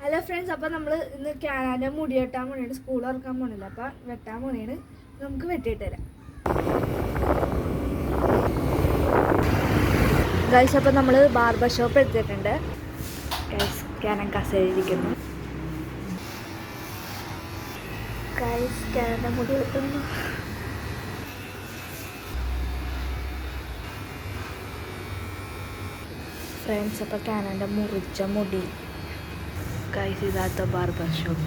Hello friends, അപ്പോൾ നമ്മൾ ഇന്ന് ക്യാനാൻ്റെ മുടി വെട്ടാൻ പോണേണ്. സ്കൂൾ തുറക്കാൻ പോണില്ല, അപ്പോൾ വെട്ടാൻ പോണേണ്. നമുക്ക് വെട്ടിയിട്ട് തരാം ഗൈസ്. അപ്പോൾ നമ്മൾ ബാർബർ ഷോപ്പ് എടുത്തിട്ടുണ്ട് ഗൈസ്. ക്യാനൻ കസേരയിരിക്കുന്നു ഗൈസ്. ക്യാനൻ്റെ മുടി വെട്ടുന്നു ഫ്രണ്ട്സ്. അപ്പോൾ ക്യാനൻ്റെ മുറിച്ച മുടി ഗൈസ്. ഇതാത്ത ബാർബർ ഷോപ്പ്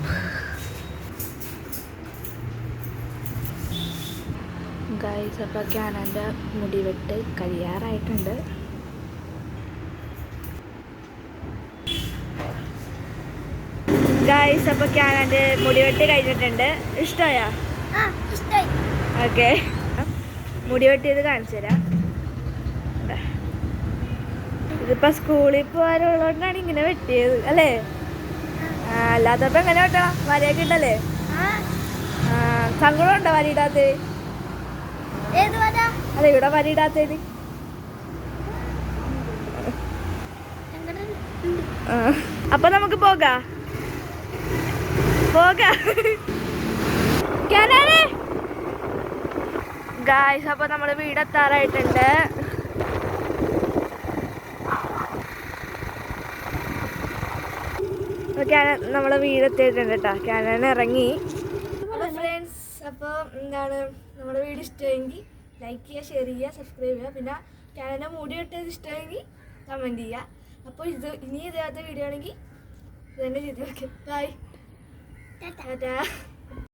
ഗൈസ്. അപ്പോൾ ക്യാനൻ്റെ മുടി വെട്ട് കഴിയാറായിട്ടുണ്ട്. ഗൈസ്, അപ്പോൾ ക്യാനൻ്റെ മുടി വെട്ട് കഴിഞ്ഞിട്ടുണ്ട്. ഇഷ്ടമായോ? ഓക്കെ, മുടി വെട്ടിയത് കാണിച്ചു തരാം. ഇതിപ്പോൾ സ്കൂളിൽ പോകാനുള്ളതുകൊണ്ടാണ് ഇങ്ങനെ വെട്ടിയത് അല്ലേ? അല്ലാത്തപ്പോൾ എങ്ങനെ വെട്ടണം? വരയൊക്കെ ഇട്ടല്ലേ? സങ്കടം ഉണ്ടോ വരയിടാത്തത്? അല്ല, ഇവിടെ വരയിടാത്തത്. അപ്പൊ നമുക്ക് പോകാം. ഗായ്സ്, അപ്പൊ നമ്മള് വീടെത്താറായിട്ടുണ്ട്. നമ്മളെ വീടെത്തിയിട്ടുണ്ട് കേട്ടോ. ക്യാനൻ ഇറങ്ങി. ഫ്രണ്ട്സ്, അപ്പോൾ എന്താണ്, നമ്മുടെ വീഡിയോ ഇഷ്ടമെങ്കിൽ ലൈക്ക് ചെയ്യുക, ഷെയർ ചെയ്യുക, സബ്സ്ക്രൈബ് ചെയ്യുക. പിന്നെ ക്യാനൻ്റെ മുടി വെട്ടത് ഇഷ്ടമെങ്കിൽ കമൻറ്റ് ചെയ്യുക. അപ്പോൾ ഇനി ഇതേപോലത്തെ വീഡിയോ ആണെങ്കിൽ ഇത് തന്നെ ചെയ്ത് നോക്കാം. ബൈ, ടാറ്റാ.